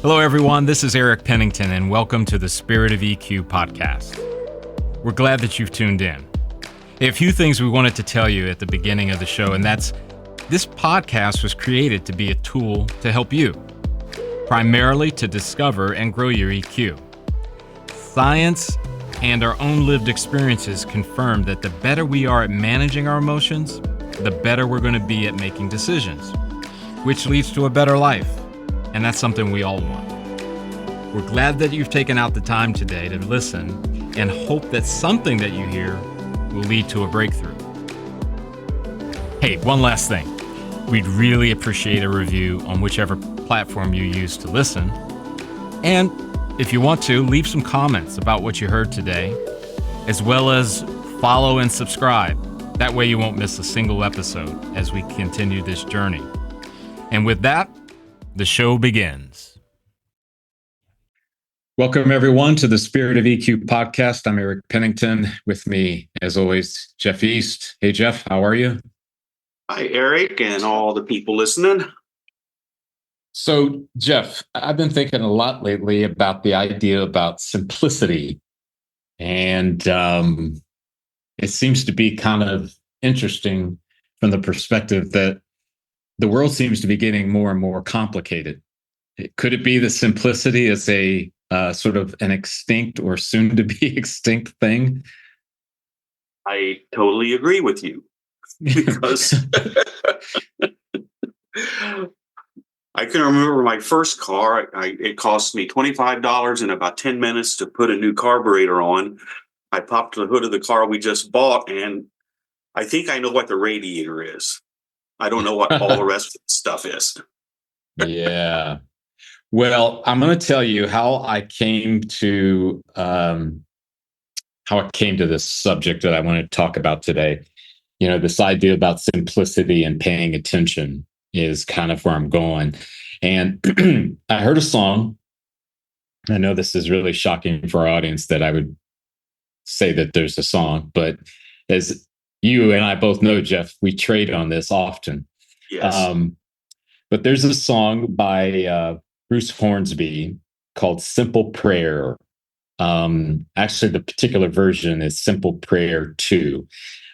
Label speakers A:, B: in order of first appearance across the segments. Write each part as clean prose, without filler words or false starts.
A: Hello, everyone. This is Eric Pennington, and welcome to the Spirit of EQ podcast. We're glad that you've tuned in. A few things we wanted to tell you at the beginning of the show, and that's this podcast was created to be a tool to help you, primarily to discover and grow your EQ. Science and our own lived experiences confirm that the better we are at managing our emotions, the better we're going to be at making decisions, which leads to a better life. And that's something we all want. We're glad that you've taken out the time today to listen and hope that something that you hear will lead to a breakthrough. Hey, one last thing. We'd really appreciate a review on whichever platform you use to listen. And if you want to, leave some comments about what you heard today, as well as follow and subscribe. That way you won't miss a single episode as we continue this journey. And with that, the show begins. Welcome, everyone, to the Spirit of EQ podcast. I'm Eric Pennington. With me, as always, Jeff East. Hey, Jeff, how are you?
B: Hi, Eric, and all the people listening.
A: So, Jeff, I've been thinking a lot lately about the idea about simplicity. And it seems to be kind of interesting from the perspective that the world seems to be getting more and more complicated. Could it be that simplicity is a sort of an extinct or soon to be extinct thing?
B: I totally agree with you because I can remember my first car. It cost me $25 and about 10 minutes to put a new carburetor on. I popped the hood of the car we just bought, and I think I know what the radiator is. I don't know what all the rest of the stuff is.
A: Yeah. Well, I'm going to tell you how I came to this subject that I want to talk about today. You know, this idea about simplicity and paying attention is kind of where I'm going. And I heard a song. I know this is really shocking for our audience that I would say that there's a song, but as you and I both know, Jeff, we trade on this often.
B: Yes.
A: But there's a song by Bruce Hornsby called Simple Prayer. Actually, the particular version is Simple Prayer 2.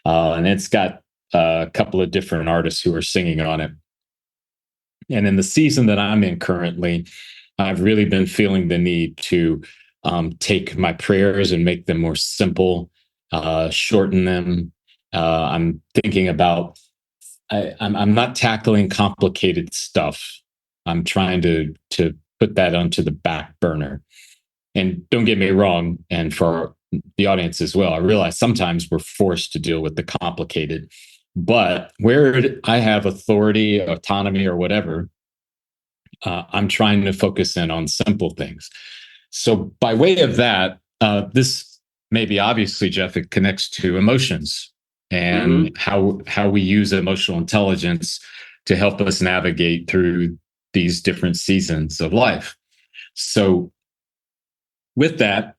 A: And it's got a couple of different artists who are singing on it. And in the season that I'm in currently, I've really been feeling the need to take my prayers and make them more simple, shorten them. I'm thinking about, I'm not tackling complicated stuff. I'm trying to put that onto the back burner. And don't get me wrong, and for the audience as well, I realize sometimes we're forced to deal with the complicated. But where I have authority, autonomy, or whatever, I'm trying to focus in on simple things. So by way of that, this maybe obviously, Jeff, it connects to emotions and how we use emotional intelligence to help us navigate through these different seasons of life. So with that,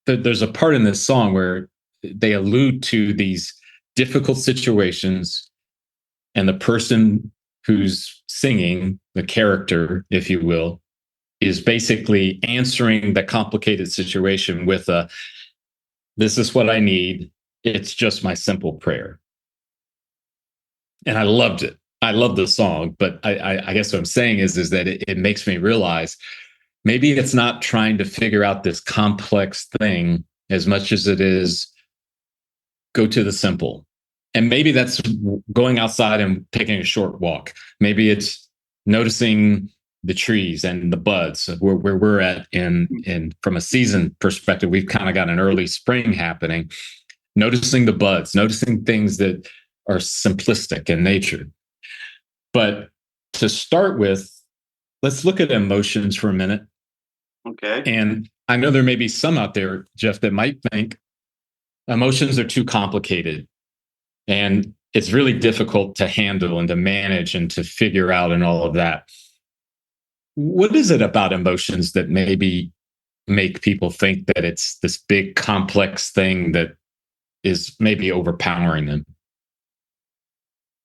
A: there's a part in this song where they allude to these difficult situations, and the person who's singing, the character, if you will, is basically answering the complicated situation with this is what I need. It's just my simple prayer. And I loved it. I love the song, but I guess what I'm saying is that it makes me realize maybe it's not trying to figure out this complex thing as much as it is go to the simple. And maybe that's going outside and taking a short walk. Maybe it's noticing the trees and the buds where we're at in from a season perspective. We've kind of got an early spring happening. Noticing the buds, noticing things that are simplistic in nature. But to start with, let's look at emotions for a minute.
B: Okay.
A: And I know there may be some out there, Jeff, that might think emotions are too complicated and it's really difficult to handle and to manage and to figure out and all of that. What is it about emotions that maybe make people think that it's this big complex thing that is maybe overpowering them?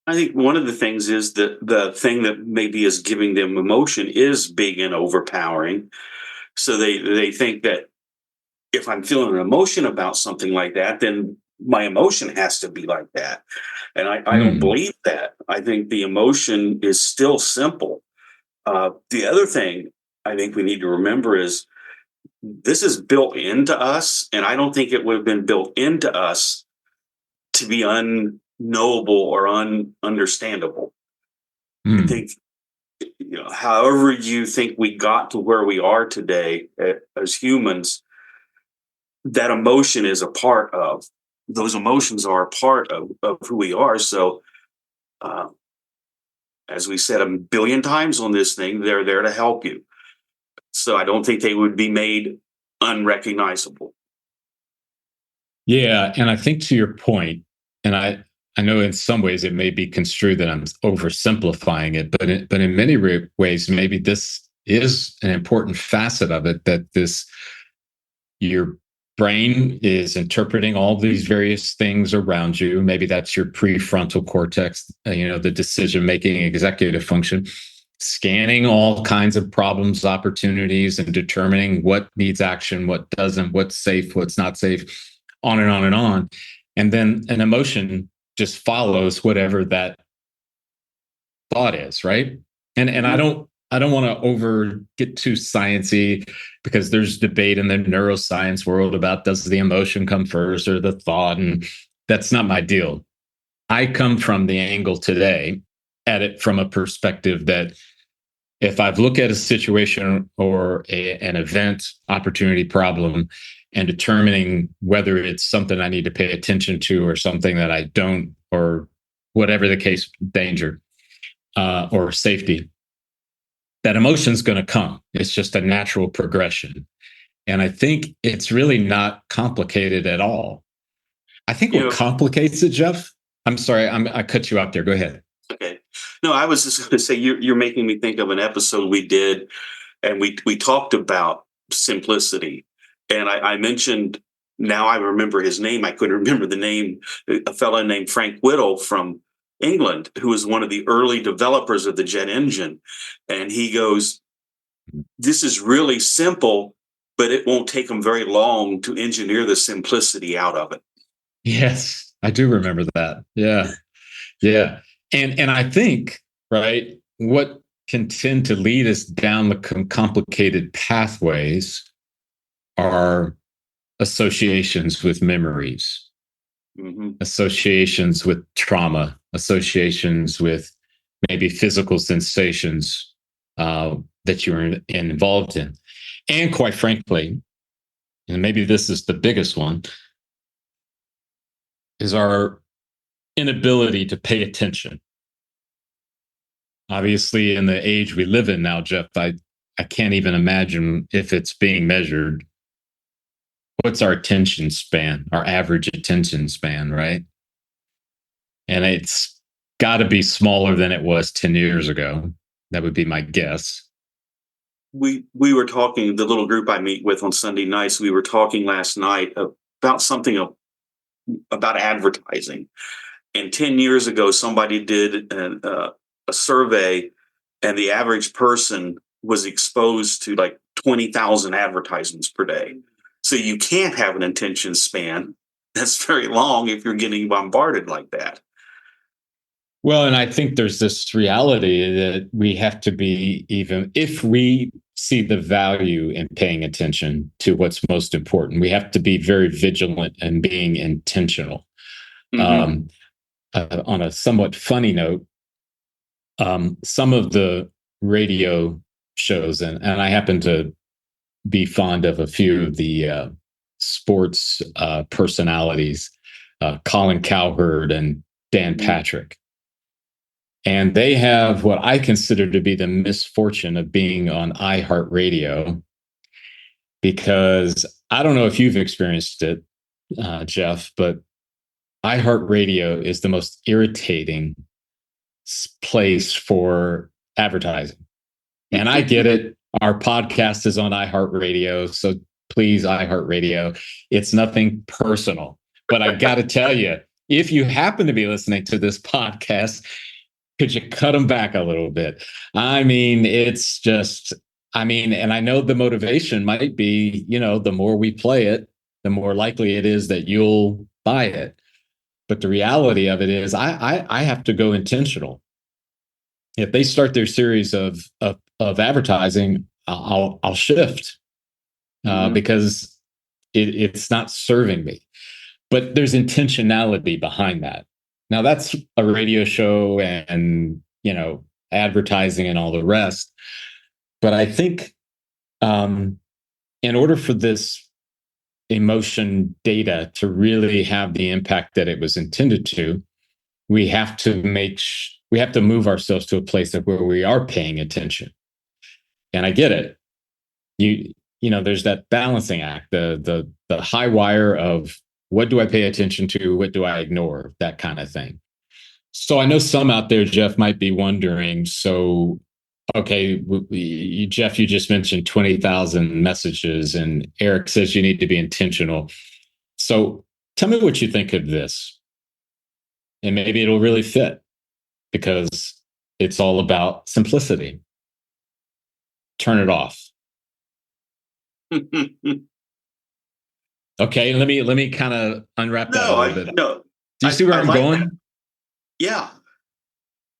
B: I think one of the things is that the thing that maybe is giving them emotion is big and overpowering. So they think that if I'm feeling an emotion about something like that, then my emotion has to be like that. And I don't
A: Hmm.
B: believe that. I think the emotion is still simple. The other thing I think we need to remember is this is built into us, and I don't think it would have been built into us to be unknowable or ununderstandable. I
A: Hmm.
B: think, however you think we got to where we are today as humans, that emotion is a part of those emotions are a part of who we are. So, uh, as we said a billion times on this thing, they're there to help you. So I don't think they would be made unrecognizable.
A: Yeah, and I think to your point, and I know in some ways it may be construed that I'm oversimplifying it, but in many ways maybe this is an important facet of it, that this your brain is interpreting all these various things around you. Maybe that's your prefrontal cortex, the decision making executive function, scanning all kinds of problems, opportunities, and determining what needs action, what doesn't, what's safe, what's not safe, on and on and on. And then an emotion just follows whatever that thought is, right? And I
B: Mhm.
A: don't want to over get too sciencey, because there's debate in the neuroscience world about, does the emotion come first or the thought, and that's not my deal. I come from the angle today at it from a perspective that if I've looked at a situation or an event, opportunity, problem, and determining whether it's something I need to pay attention to or something that I don't, or whatever the case, danger or safety, that emotion's going to come. It's just a natural progression. And I think it's really not complicated at all. I think
B: You
A: what
B: know,
A: complicates it, Jeff, I'm sorry, I cut you out there. Go ahead.
B: okay. No, I was just going to say you're making me think of an episode we did, and we talked about simplicity, and I mentioned, now I remember his name. I couldn't remember the name. A fellow named Frank Whittle from England, who was one of the early developers of the jet engine, and he goes, "This is really simple, but it won't take them very long to engineer the simplicity out of it."
A: Yes, I do remember that. Yeah. Yeah. And I think, right, what can tend to lead us down the complicated pathways are associations with memories,
B: Hmm.
A: associations with trauma, associations with maybe physical sensations that you're involved in. And quite frankly, and maybe this is the biggest one, is our inability to pay attention. Obviously, in the age we live in now, Jeff, I can't even imagine if it's being measured. What's our attention span, our average attention span, right? And it's got to be smaller than it was 10 years ago. That would be my guess.
B: We were talking, the little group I meet with on Sunday nights. We were talking last night about something about advertising. And 10 years ago, somebody did a survey, and the average person was exposed to like 20,000 advertisements per day. So you can't have an attention span that's very long if you're getting bombarded like that.
A: Well, and I think there's this reality that we have to be, even if we see the value in paying attention to what's most important, we have to be very vigilant and being intentional.
B: Hmm.
A: Um, on a somewhat funny note, some of the radio shows, and I happen to be fond of a few of the sports personalities, Colin Cowherd and Dan Patrick. And they have what I consider to be the misfortune of being on iHeartRadio, because I don't know if you've experienced it, Jeff, but iHeartRadio is the most irritating place for advertising. And I get it. Our podcast is on iHeartRadio. So please, iHeartRadio, it's nothing personal. But I got to tell you, if you happen to be listening to this podcast, could you cut them back a little bit? I mean, it's just, I mean, and I know the motivation might be, the more we play it, the more likely it is that you'll buy it. But the reality of it is, I have to go intentional. If they start their series of advertising, I'll shift because it's not serving me. But there's intentionality behind that. Now that's a radio show and advertising and all the rest. But I think in order for this emotion data to really have the impact that it was intended to, we have to move ourselves to a place of where we are paying attention. And I get it. There's that balancing act, the high wire of what do I pay attention to, what do I ignore, that kind of thing. So I know some out there, Jeff, might be wondering, so okay, Jeff, you just mentioned 20,000 messages, and Eric says you need to be intentional. So tell me what you think of this, and maybe it'll really fit, because it's all about simplicity. Turn it off. Okay, let me kind of unwrap that a little bit.
B: No.
A: Do you see where I'm going? That.
B: Yeah.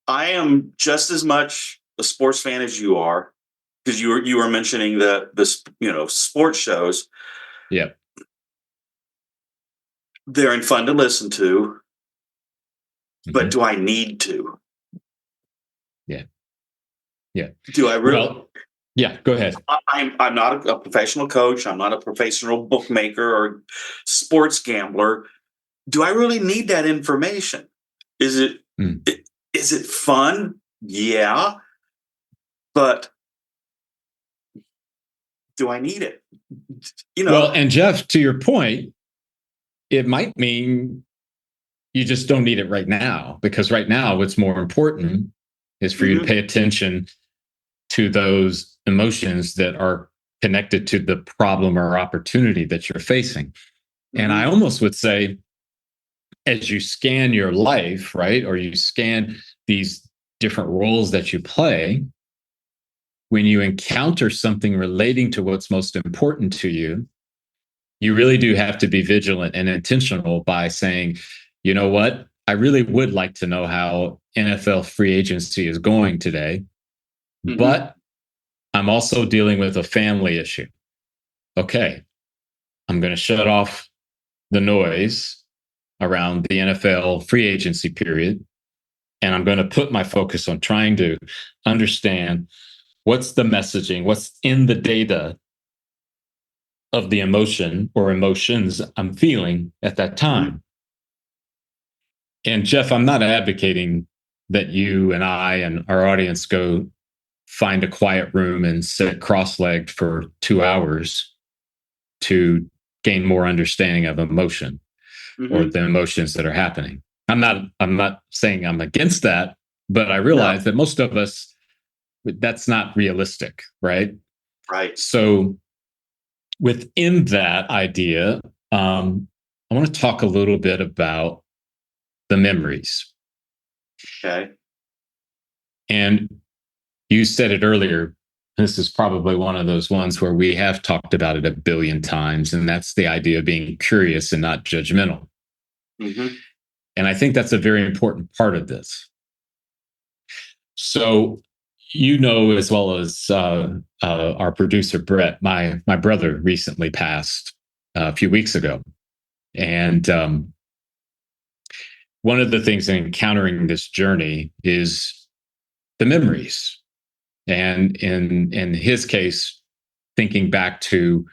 B: I am just as much a sports fan as you are, because you were mentioning the sports shows.
A: Yeah.
B: They're fun to listen to, but do I need to?
A: Yeah. Yeah.
B: Do I really? Well,
A: yeah, go ahead.
B: I'm not a professional coach. I'm not a professional bookmaker or sports gambler. Do I really need that information? Is it fun? Yeah. But do I need it?
A: Well, and Jeff, to your point, it might mean you just don't need it right now, because right now what's more important is for you to pay attention to those emotions that are connected to the problem or opportunity that you're facing. And I almost would say, as you scan your life, right, or you scan these different roles that you play, when you encounter something relating to what's most important to you, you really do have to be vigilant and intentional by saying, you know what, I really would like to know how NFL free agency is going today, but I'm also dealing with a family issue. Okay, I'm going to shut off the noise around the NFL free agency period, and I'm going to put my focus on trying to understand what's the messaging, what's in the data of the emotion or emotions I'm feeling at that time. And Jeff, I'm not advocating that you and I and our audience go find a quiet room and sit cross-legged for 2 hours to gain more understanding of emotion or the emotions that are happening. I'm not saying I'm against that, but I realize that most of us, that's not realistic, right?
B: Right.
A: So within that idea, I want to talk a little bit about the memories.
B: Okay.
A: And you said it earlier. This is probably one of those ones where we have talked about it a billion times, and that's the idea of being curious and not judgmental. And I think that's a very important part of this. So, as well as our producer, Brett, my brother recently passed a few weeks ago. And one of the things in encountering this journey is the memories. And in his case, thinking back to,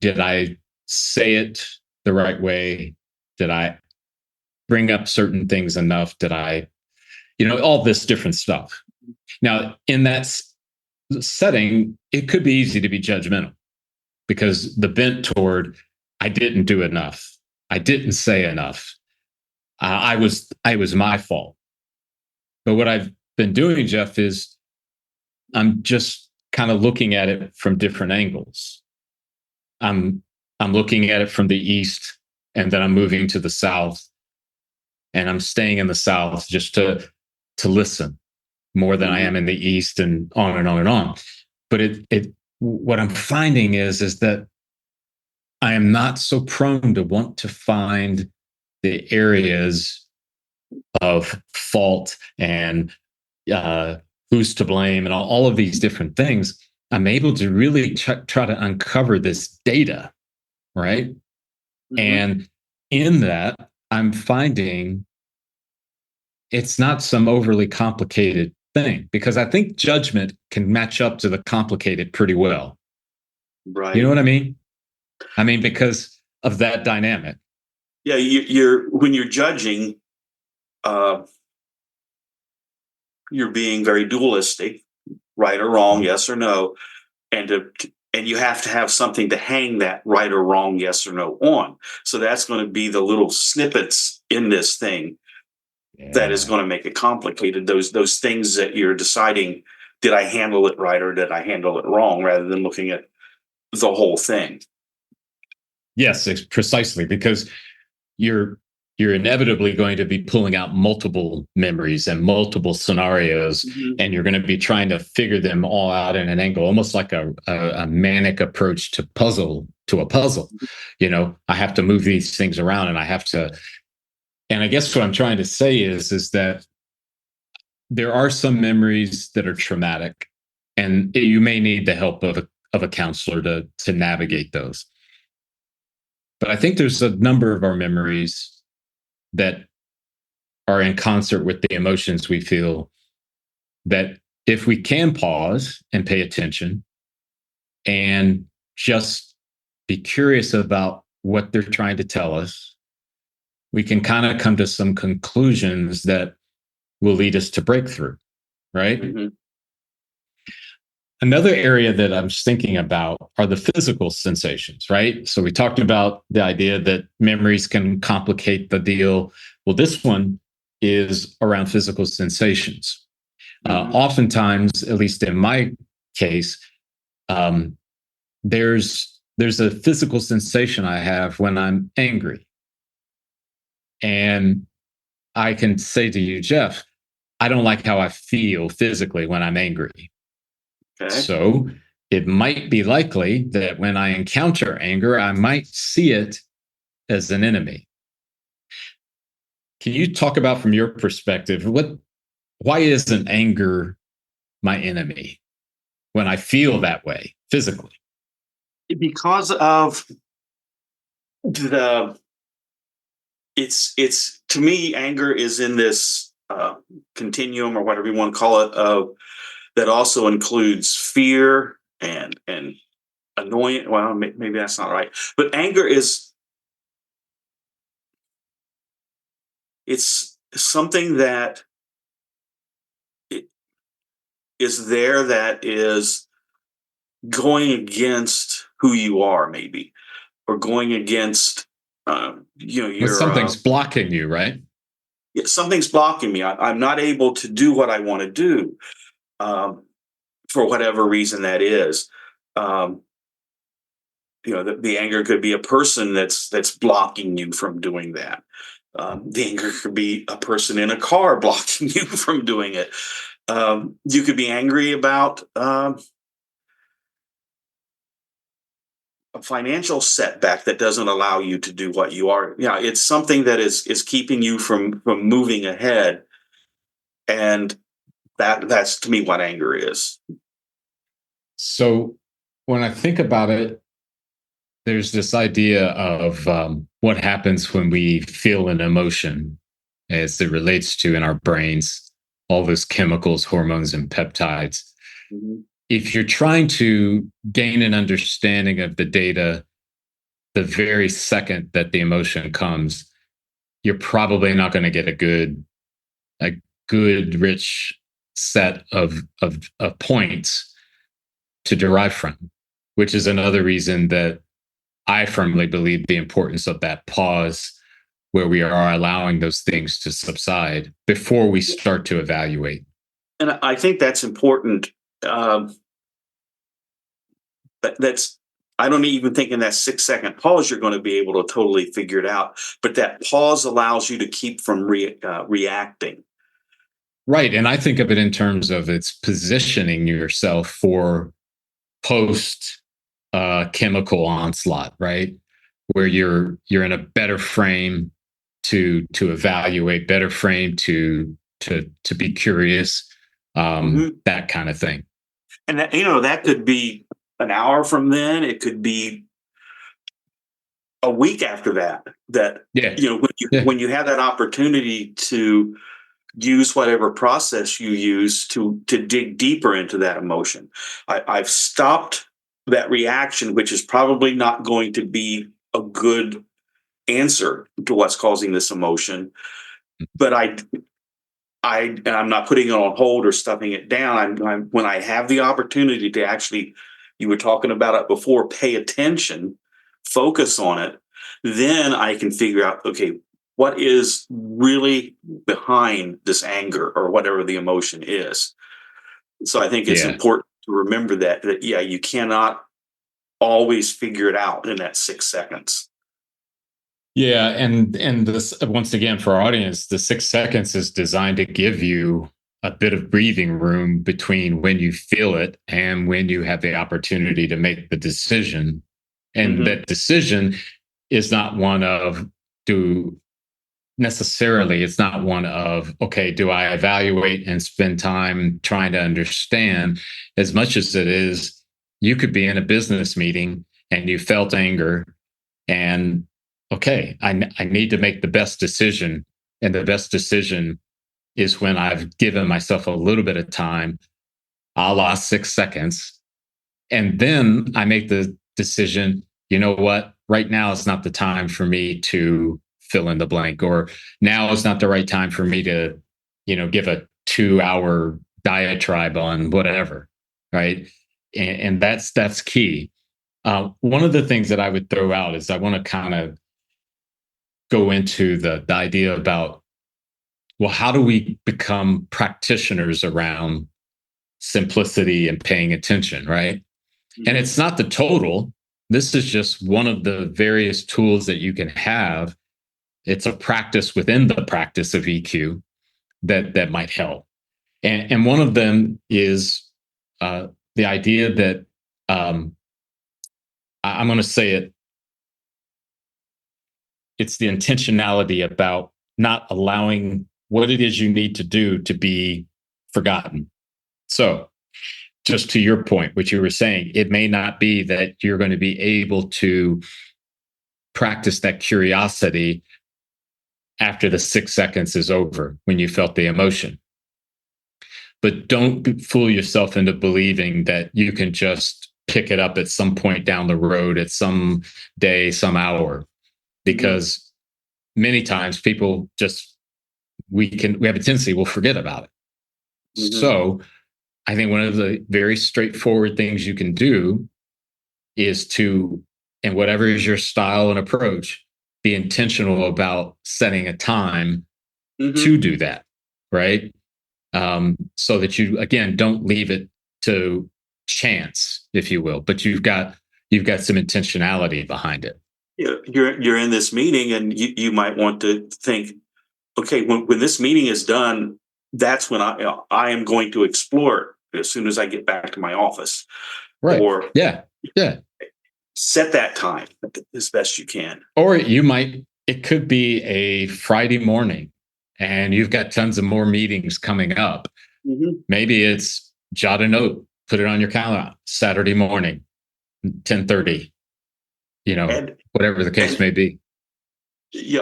A: did I say it the right way? Did I bring up certain things enough? Did I, all this different stuff. Now, in that setting, it could be easy to be judgmental, because the bent toward, I didn't do enough, I didn't say enough, I was my fault. But what I've been doing, Jeff, is I'm just kind of looking at it from different angles. I'm looking at it from the east and then I'm moving to the South, and I'm staying in the South just to listen more than I am in the East, and on and on and on. But it what I'm finding is that I am not so prone to want to find the areas of fault and uh, who's to blame and all of these different things. I'm able to really try to uncover this data, right? And in that, I'm finding it's not some overly complicated thing, because I think judgment can match up to the complicated pretty well. You know
B: Right.
A: what I mean? I mean, because of that dynamic.
B: Yeah, you're when you're judging, uh, you're being very dualistic, right or wrong, yes or no, and and you have to have something to hang that right or wrong, yes or no on. So that's going to be the little snippets in this thing that is
A: Yeah.
B: going to make it complicated. Those things that you're deciding, did I handle it right or did I handle it wrong, rather than looking at the whole thing.
A: Yes, precisely, because you're you're inevitably going to be pulling out multiple memories and multiple scenarios,
B: Mhm.
A: and you're going to be trying to figure them all out in an angle, almost like a manic approach to a puzzle. You know, I have to move these things around, and I have to. And I guess what I'm trying to say is that there are some memories that are traumatic, and you may need the help of a counselor to navigate those. But I think there's a number of our memories that are in concert with the emotions we feel, that if we can pause and pay attention and just be curious about what they're trying to tell us, we can kind of come to some conclusions that will lead us to breakthrough, right?
B: Mhm.
A: Another area that I'm thinking about are the physical sensations, right? So we talked about the idea that memories can complicate the deal. Well, this one is around physical sensations.
B: Mhm.
A: Oftentimes, at least in my case, um, there's a physical sensation I have when I'm angry, and I can say to you, Jeff, I don't like how I feel physically when I'm angry.
B: Okay.
A: So it might be likely that when I encounter anger, I might see it as an enemy. Can you talk about, from your perspective, why isn't anger my enemy when I feel that way physically?
B: Because of the it's to me, anger is in this continuum, or whatever you want to call it, that also includes fear and annoyance. Well, maybe that's not right, but anger is, it's something that i- is there, that is going against who you are, maybe, or going against
A: When
B: your
A: something's blocking you, right?
B: something's blocking me. I'm not able to do what I want to do, um, for whatever reason that is. Um, the anger could be a person that's blocking you from doing that. The anger could be a person in a car blocking you from doing it. You could be angry about a financial setback that doesn't allow you to do what you are. Yeah, it's something that is keeping you from moving ahead, and that's to me what anger is.
A: So when I think about it, there's this idea of what happens when we feel an emotion as it relates to in our brains, all those chemicals, hormones, and peptides.
B: Mhm.
A: If you're trying to gain an understanding of the data the very second that the emotion comes, you're probably not going to get a good, rich set of points to derive from, which is another reason that I firmly believe the importance of that pause where we are allowing those things to subside before we start to evaluate.
B: And I think that's important. Um, that's I don't even think in that 6 second pause you're going to be able to totally figure it out. But that pause allows you to keep from reacting.
A: Right. And I think of it in terms of it's positioning yourself for post chemical onslaught, right? Where you're in a better frame to evaluate, better frame to be curious,
B: Hmm.
A: that kind of thing.
B: And that, that could be an hour from then. It could be a week after that. That
A: Yeah.
B: when you
A: Yeah.
B: when you have that opportunity to use whatever process you use to dig deeper into that emotion. I've stopped that reaction, which is probably not going to be a good answer to what's causing this emotion. But and I'm not putting it on hold or stuffing it down. When I have the opportunity to actually, you were talking about it before, pay attention, focus on it, then I can figure out, okay, what is really behind this anger or whatever the emotion is. So I think it's
A: Yeah.
B: important to remember that yeah, you cannot always figure it out in that 6 seconds.
A: Yeah, and this once again for our audience, the 6 seconds is designed to give you a bit of breathing room between when you feel it and when you have the opportunity to make the decision. And
B: Hmm.
A: that decision is not one of do necessarily, it's not one of, okay, do I evaluate and spend time trying to understand as much as it is, you could be in a business meeting and you felt anger and okay, I need to make the best decision. And the best decision is when I've given myself a little bit of time, a la 6 seconds. And then I make the decision, you know what? Right now is not the time for me to fill in the blank, or now is not the right time for me to, give a 2 hour diatribe on whatever. Right. And that's key. One of the things that I would throw out is I want to kind of go into the idea about, well, how do we become practitioners around simplicity and paying attention, right? And
B: Hmm.
A: it's not the total. This is just one of the various tools that you can have. It's a practice within the practice of EQ that might help. And one of them is the idea that I'm going to say it. It's the intentionality about not allowing what it is you need to do to be forgotten. So, just to your point, what you were saying, it may not be that you're going to be able to practice that curiosity after the 6 seconds is over when you felt the emotion. But don't fool yourself into believing that you can just pick it up at some point down the road, at some day, some hour,
B: Hmm.
A: because many times people just we have a tendency we'll forget about it.
B: Hmm.
A: So I think one of the very straightforward things you can do is to, and whatever is your style and approach, be intentional about setting a time to
B: Hmm.
A: do that, right? So that you again don't leave it to chance, if you will, but you've got some intentionality behind it.
B: You're in this meeting and you might want to think, okay, when this meeting is done, that's when I am going to explore it as soon as I get back to my office,
A: Right.
B: or
A: Yeah. Yeah.
B: set that time as best you can.
A: Or it could be a Friday morning and you've got tons of more meetings coming up.
B: Hmm.
A: Maybe it's jot a note, put it on your calendar, Saturday morning, 10:30,
B: And
A: whatever the case
B: and
A: may be.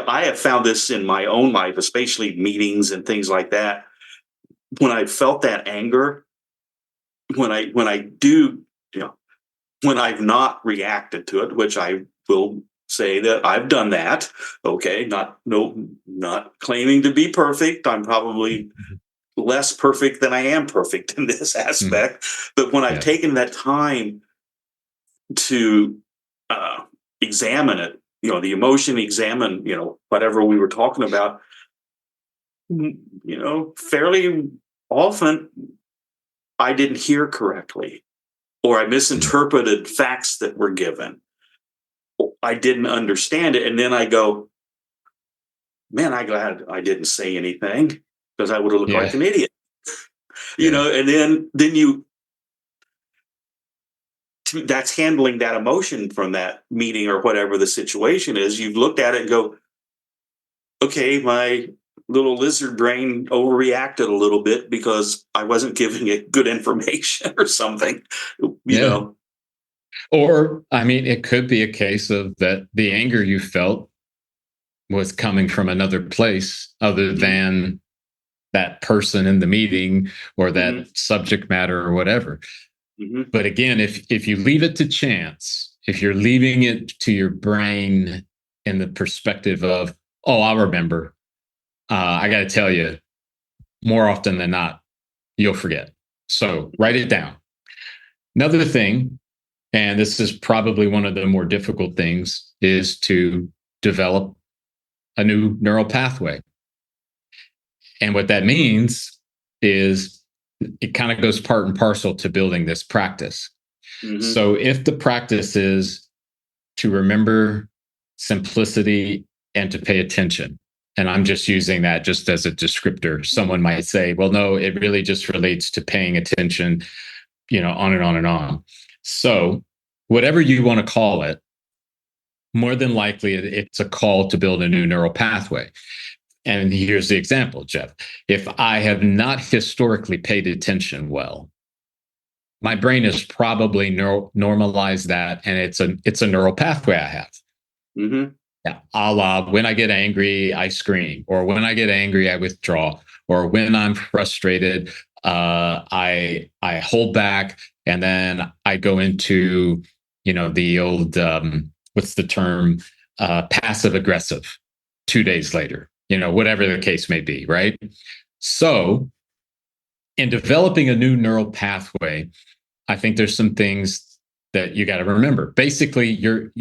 B: I have found this in my own life, especially meetings and things like that. When I felt that anger, when I do, you know, when I've not reacted to it, which I will say that I've done that. Okay, not no, not claiming to be perfect. I'm probably less perfect than I am perfect in this
A: Mhm.
B: aspect. But when I've
A: Yeah.
B: taken that time to uh, examine it, the emotion, examine, whatever we were talking about, fairly often I didn't hear correctly. or I misinterpreted facts that were given. I didn't understand it. And then I go, man, I'm glad I didn't say anything because I would have looked like
A: Yeah.
B: an idiot.
A: Yeah.
B: And then you, that's handling that emotion from that meeting or whatever the situation is. You've looked at it and go, okay, my little lizard brain overreacted a little bit because I wasn't giving it good information or something,
A: Yeah. Or, I mean, it could be a case of that the anger you felt was coming from another place other than that person in the meeting or that
B: Mhm.
A: subject matter or whatever.
B: Mhm.
A: But again, if you leave it to chance, if you're leaving it to your brain in the perspective of, oh, I'll remember, I got to tell you, more often than not, you'll forget. So write it down. Another thing, and this is probably one of the more difficult things, is to develop a new neural pathway. And what that means is it kind of goes part and parcel to building this practice.
B: Mhm.
A: So if the practice is to remember simplicity and to pay attention, and I'm just using that just as a descriptor, someone might say, well, no, it really just relates to paying attention, on and on and on. So whatever you want to call it, more than likely it's a call to build a new neural pathway. And here's the example, Jeff. If I have not historically paid attention well, my brain has probably normalized that, and it's a neural pathway I have.
B: Mhm.
A: Yeah, a la when I get angry, I scream, or when I get angry, I withdraw, or when I'm frustrated, I hold back, and then I go into the old what's the term, passive aggressive 2 days later, whatever the case may be, right? So in developing a new neural pathway, I think there's some things that you got to remember. Basically, you're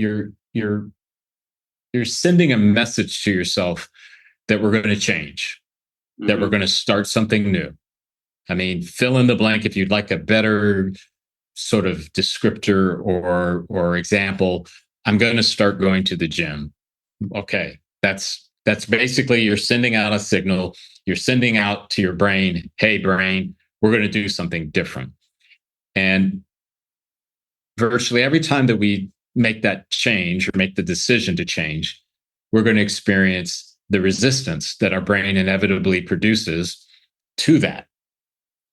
A: sending a message to yourself that we're going to change, that we're
B: Mhm.
A: going to start something new. I mean, fill in the blank if you'd like a better sort of descriptor or example. I'm going to start going to the gym. Okay, that's basically you're sending out a signal. You're sending out to your brain, hey brain, we're going to do something different. And virtually every time that we make that change or make the decision to change, we're going to experience the resistance that our brain inevitably produces to that.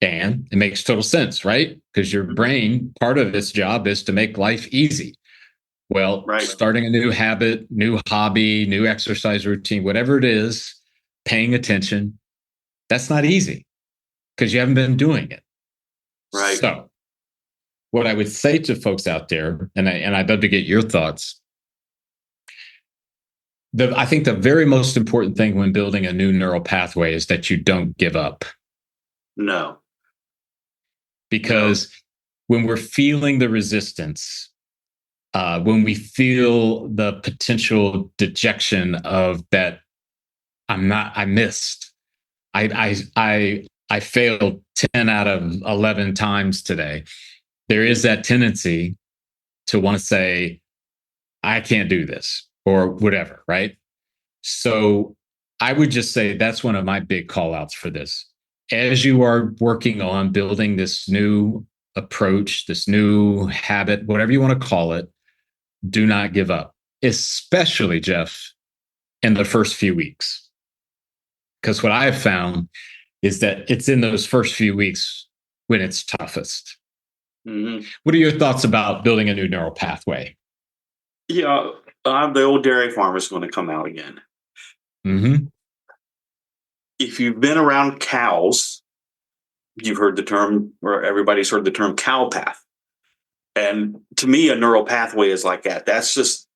A: And it makes total sense, right? Because your
B: Mhm.
A: brain, part of its job is to make life easy. Well,
B: Right.
A: starting a new habit, new hobby, new exercise routine, whatever it is, paying attention, that's not easy because you haven't been doing it.
B: Right.
A: So, what I would say to folks out there, and I'd love to get your thoughts. I think the very most important thing when building a new neural pathway is that you don't give up,
B: No. No.
A: because when we're feeling the resistance, when we feel the potential dejection of that, I missed, I failed 10 out of 11 times today. There is that tendency to want to say, I can't do this or whatever, right? So I would just say that's one of my big call outs for this. As you are working on building this new approach, this new habit, whatever you want to call it, do not give up, especially, Jeff, in the first few weeks. Because what I have found is that it's in those first few weeks when it's toughest.
B: Mhm.
A: What are your thoughts about building a new neural pathway?
B: Yeah, the old dairy farmer's going to come out again.
A: Mm-hmm.
B: If you've been around cows, you've heard the term, or everybody's heard the term cow path. And to me, a neural pathway is like that. That's just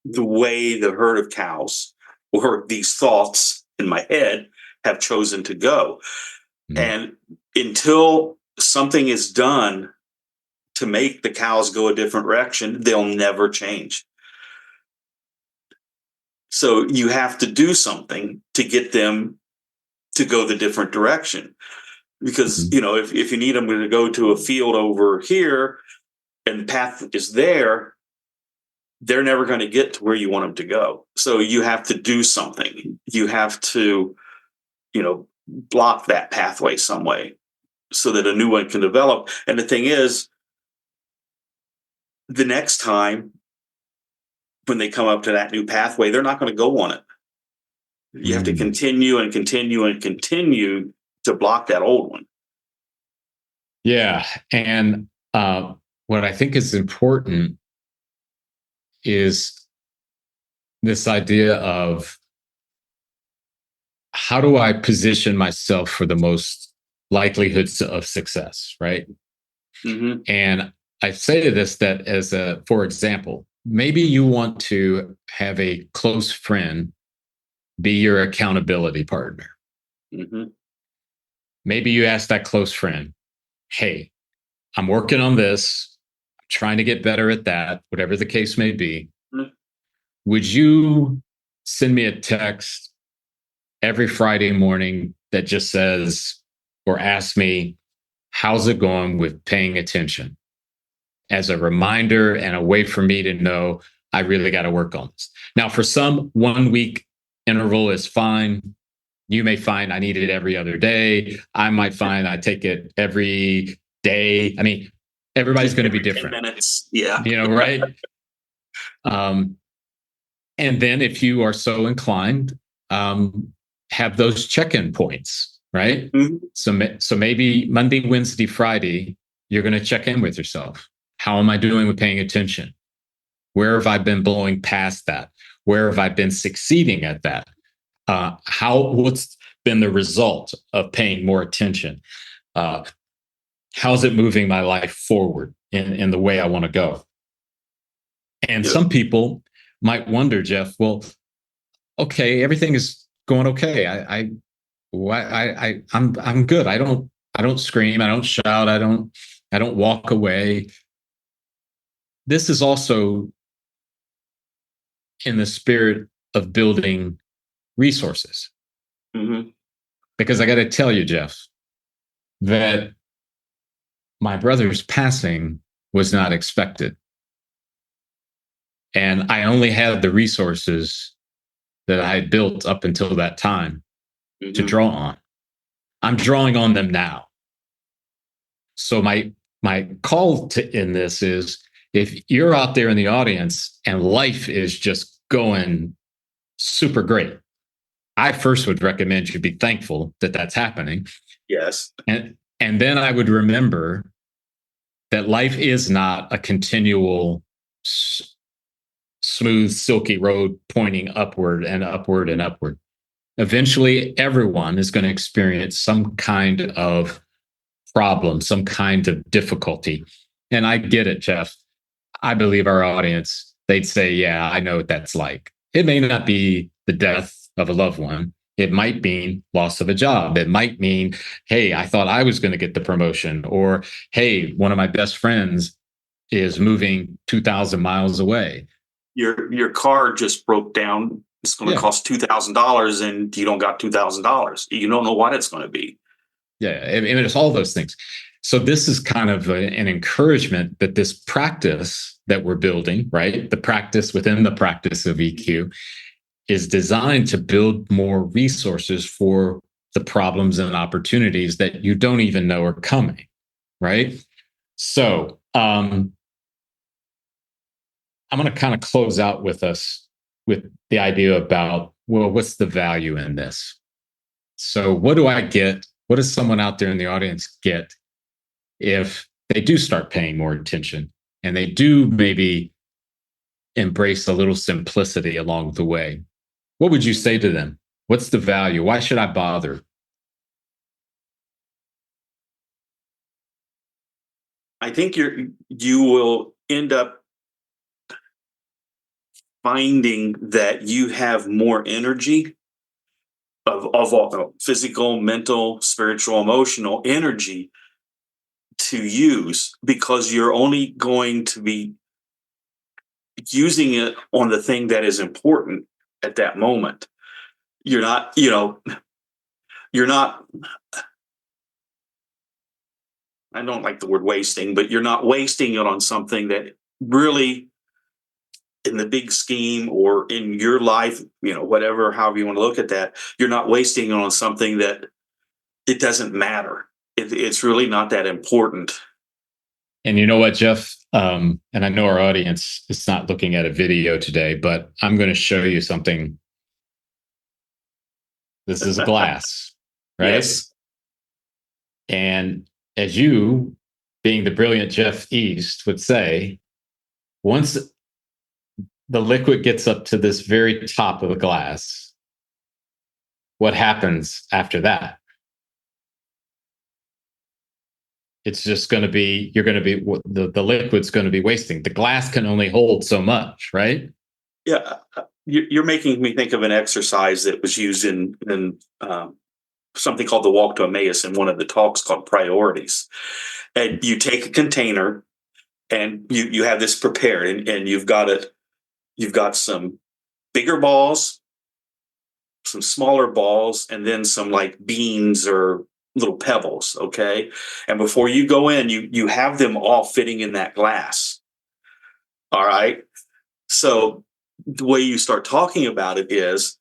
B: the way the herd of cows or these thoughts in my head have chosen to go.
A: Mm-hmm.
B: And until something is done to make the cows go a different direction, they'll never change. So you have to do something to get them to go the different direction. Because, if you need them to go to a field over here, and path is there, they're never going to get to where you want them to go. So you have to do something. You have to, block that pathway some way so that a new one can develop. And the thing is, the next time when they come up to that new pathway, they're not going to go on it. You have to continue and continue and continue to block that old one.
A: Yeah. And what I think is important is this idea of how do I position myself for the most likelihoods of success, right?
B: Mm-hmm.
A: And I say this that as for example, maybe you want to have a close friend be your accountability partner.
B: Mm-hmm.
A: Maybe you ask that close friend, hey, I'm working on this, I'm trying to get better at that, whatever the case may be.
B: Mm-hmm.
A: Would you send me a text every Friday morning that just says, or ask me, how's it going with paying attention? As a reminder and a way for me to know I really got to work on this. Now, for some, 1 week interval is fine. You may find I need it every other day. I might find I take it every day. I mean, everybody's going to be different.
B: 10 minutes. Yeah.
A: Right? And then if you are so inclined, have those check-in points, right?
B: Mm-hmm.
A: So maybe Monday, Wednesday, Friday, you're going to check in with yourself. How am I doing with paying attention? Where have I been blowing past that? Where have I been succeeding at that? What's been the result of paying more attention? How's it moving my life forward in the way I want to go? And some people might wonder, Jeff, well, okay, everything is going okay. I'm good. I don't scream. I don't shout. I don't walk away. This is also in the spirit of building resources.
B: Mm-hmm.
A: Because I got to tell you, Jeff, that my brother's passing was not expected. And I only had the resources that I had built up until that time to draw on. I'm drawing on them now. So my call in this is, if you're out there in the audience and life is just going super great, I first would recommend you be thankful that that's happening.
B: Yes.
A: And then I would remember that life is not a continual smooth, silky road pointing upward and upward and upward. Eventually, everyone is going to experience some kind of problem, some kind of difficulty. And I get it, Jeff. I believe our audience, they'd say, yeah, I know what that's like. It may not be the death of a loved one. It might mean loss of a job. It might mean, hey, I thought I was going to get the promotion. Or, hey, one of my best friends is moving 2,000 miles away.
B: Your car just broke down. It's going to cost $2,000 and you don't got $2,000. You don't know what it's going to be.
A: Yeah. I mean, it's all those things. So this is kind of an encouragement that this practice that we're building, right? The practice within the practice of EQ is designed to build more resources for the problems and opportunities that you don't even know are coming, right? So I'm going to kind of close out with us with the idea about, well, what's the value in this? So what do I get? What does someone out there in the audience get if they do start paying more attention and they do maybe embrace a little simplicity along the way? What would you say to them? What's the value? Why should I bother?
B: I think you will end up finding that you have more energy of all physical, mental, spiritual, emotional energy to use, because you're only going to be using it on the thing that is important at that moment. You're not, you're not I don't like the word wasting, but you're not wasting it on something that really, in the big scheme or in your life, whatever, however you want to look at that, you're not wasting it on something that it doesn't matter. It's really not that important.
A: And you know what, Jeff? And I know our audience is not looking at a video today, but I'm going to show you something. This is a glass, right?
B: Yes.
A: And as you, being the brilliant Jeff East, would say, once the liquid gets up to this very top of the glass, what happens after that? It's just going to be, the liquid's going to be wasting. The glass can only hold so much, right?
B: Yeah. You're making me think of an exercise that was used in something called the Walk to Emmaus in one of the talks called Priorities. And you take a container and you have this prepared, and you've got some bigger balls, some smaller balls, and then some like beans or little pebbles. Okay. And before you go in, you have them all fitting in that glass. All right. So the way you start talking about it is,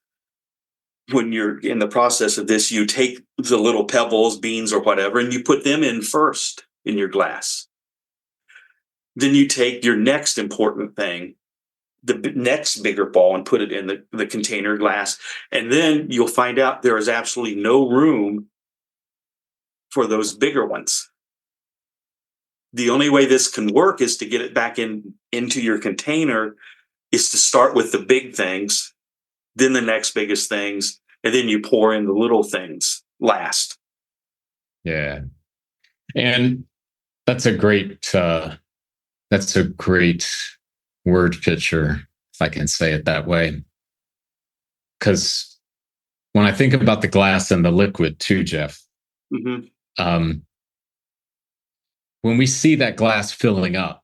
B: when you're in the process of this, you take the little pebbles, beans, or whatever, and you put them in first in your glass. Then you take your next important thing, the next bigger ball, and put it in the container glass. And then you'll find out there is absolutely no room for those bigger ones. The only way this can work is to get it back into your container, is to start with the big things, then the next biggest things, and then you pour in the little things last.
A: Yeah. And that's a great word picture, if I can say it that way. Because when I think about the glass and the liquid too, Jeff, when we see that glass filling up,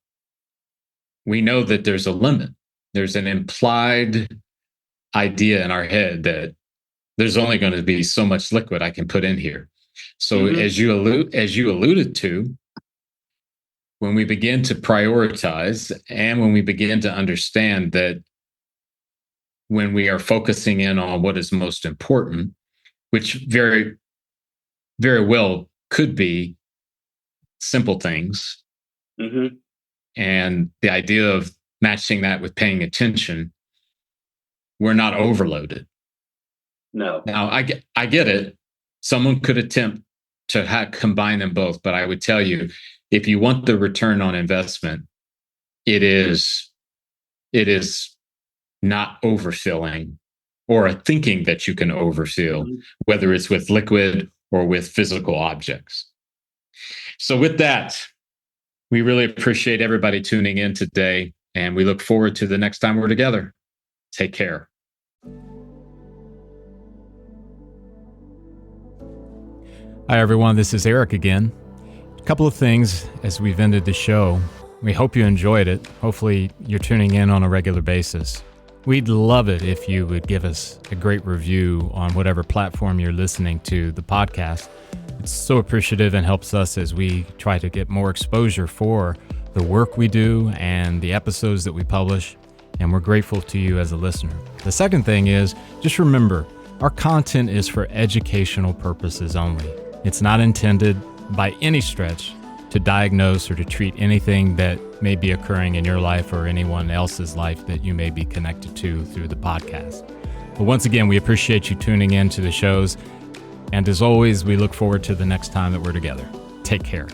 A: we know that there's a limit. There's an implied idea in our head that there's only going to be so much liquid I can put in here. So as you alluded to, when we begin to prioritize and when we begin to understand that when we are focusing in on what is most important, which very, very well could be simple things, and the idea of matching that with paying attention, we're not overloaded.
B: No.
A: Now, I get it. Someone could attempt to combine them both, but I would tell you, if you want the return on investment, it is not overfilling or thinking that you can overfill, whether it's with liquid or with physical objects. So with that, we really appreciate everybody tuning in today, and we look forward to the next time we're together. Take care.
C: Hi, everyone. This is Eric again. A couple of things as we've ended the show. We hope you enjoyed it. Hopefully, you're tuning in on a regular basis. We'd love it if you would give us a great review on whatever platform you're listening to the podcast. It's so appreciative and helps us as we try to get more exposure for the work we do and the episodes that we publish. And we're grateful to you as a listener. The second thing is, just remember, our content is for educational purposes only. It's not intended by any stretch to diagnose or to treat anything that may be occurring in your life or anyone else's life that you may be connected to through the podcast. But once again, we appreciate you tuning in to the shows. And as always, we look forward to the next time that we're together. Take care.